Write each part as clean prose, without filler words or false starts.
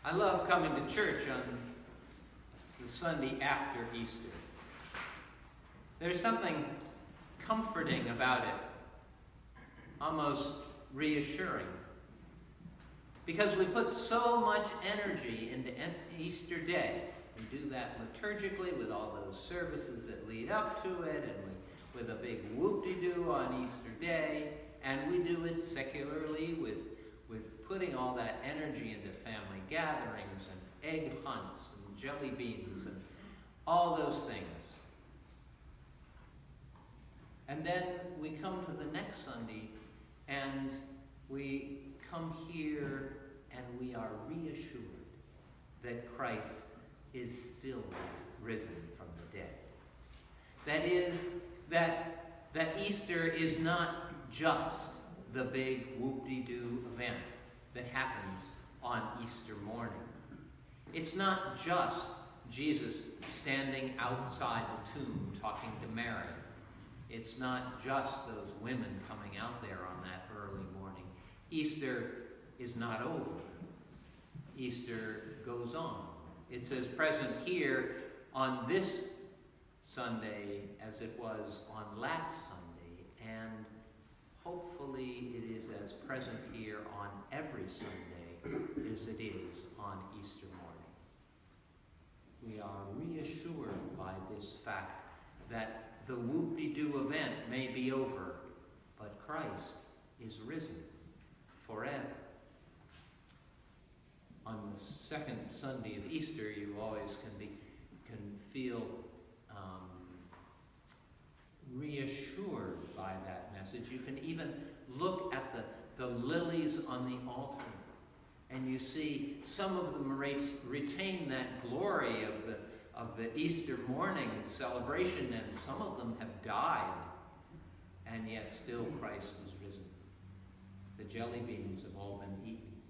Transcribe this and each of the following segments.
I love coming to church on the Sunday after Easter. There's something comforting about it, almost reassuring. Because we put so much energy into Easter Day. We do that liturgically with all those services that lead up to it, and with a big whoop-de-doo on Easter Day, and we do it secularly with putting all that energy into family gatherings and egg hunts and jelly beans and all those things. And then we come to the next Sunday and we come here and we are reassured that Christ is still risen from the dead. That is, that Easter is not just the big whoop-de-doo event that happens on Easter morning. It's not just Jesus standing outside the tomb talking to Mary. It's not just those women coming out there on that early morning. Easter is not over. Easter goes on. It's as present here on this Sunday as it was on last Sunday, and hopefully it is as present here on every Sunday as it is on Easter morning. We are reassured by this fact that the whoop-de-doo event may be over, but Christ is risen forever. On the second Sunday of Easter, you always can feel reassured by that message. You can even look at the lilies on the altar, and you see some of them retain that glory of the Easter morning celebration, and some of them have died, and yet still Christ is risen. The jelly beans have all been eaten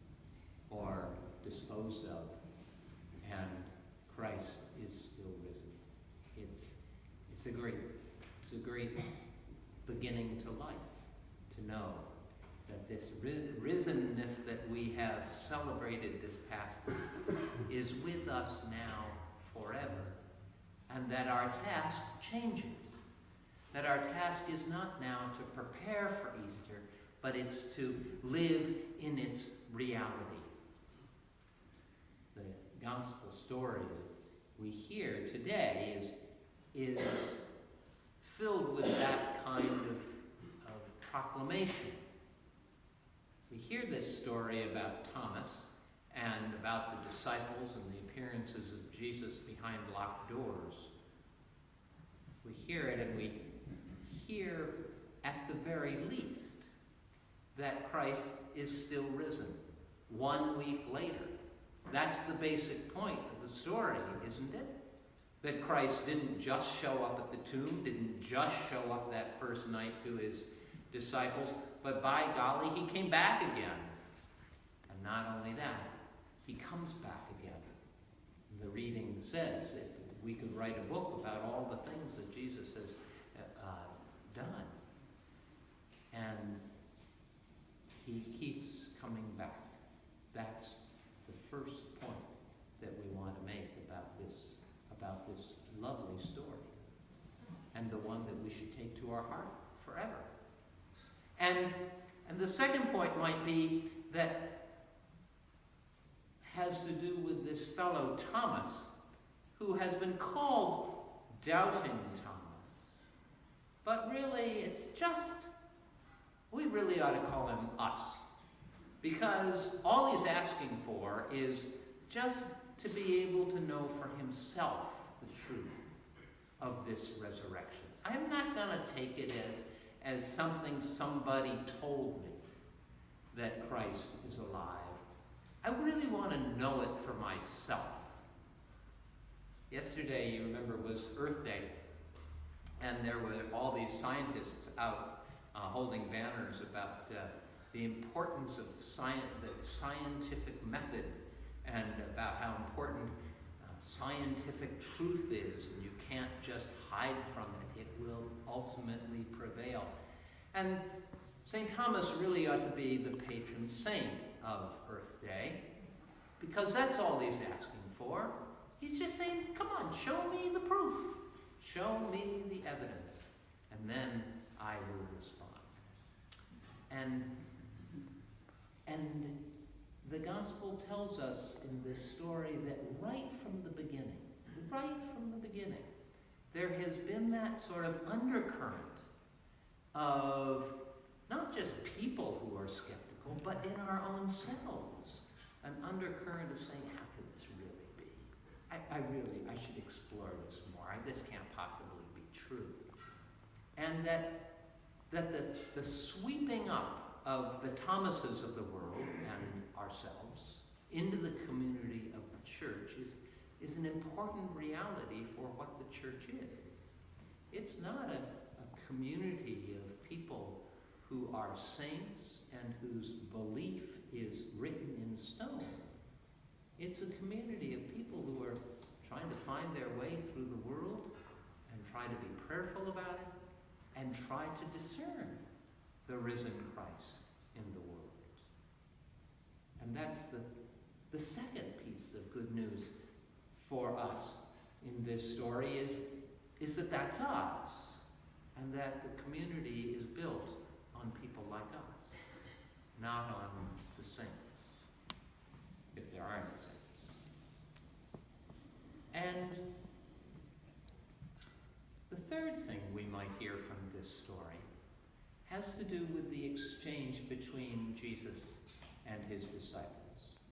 or disposed of, and Christ is still risen. It's a great beginning to life to know that this risenness that we have celebrated this past week is with us now forever, and that our task changes. That our task is not now to prepare for Easter, but it's to live in its reality. The gospel story that we hear today is filled with that kind of proclamation. We hear this story about Thomas and about the disciples and the appearances of Jesus behind locked doors. We hear it, and we hear at the very least that Christ is still risen 1 week later. That's the basic point of the story, isn't it? That Christ didn't just show up at the tomb, didn't just show up that first night to his disciples, but by golly, he came back again. And not only that, he comes back again. The reading says, if we could write a book about all the things that Jesus has done. And he keeps coming back. That's the first point that we want to make about this lovely story, and the one that we should take to our heart forever. And the second point might be that has to do with this fellow Thomas, who has been called Doubting Thomas. But really, we really ought to call him us. Because all he's asking for is just to be able to know for himself the truth of this resurrection. I'm not going to take it as something somebody told me that Christ is alive. I really want to know it for myself. Yesterday, you remember, was Earth Day, and there were all these scientists out holding banners about the importance of the scientific method, and about how important scientific truth is, and you can't just hide from it. It will ultimately prevail. And St. Thomas really ought to be the patron saint of Earth Day. because that's all he's asking for. He's just saying, come on, show me the proof. Show me the evidence. And then I will respond. And the gospel tells us in this story that right from the beginning, there has been that sort of undercurrent of not just people who are skeptical, but in our own selves. An undercurrent of saying, how could this really be? I should explore this more. This can't possibly be true. And that the sweeping up of the Thomases of the world and ourselves into the community of the church is an important reality for what the church is. It's not a community of people who are saints and whose belief is written in stone. It's a community of people who are trying to find their way through the world and try to be prayerful about it and try to discern the risen Christ in the world. And that's the second piece of good news for us in this story is that that's us, and that the community is built on people like us, not on the saints, if there are any saints. And the third thing we might hear from this story has to do with the exchange between Jesus and his disciples.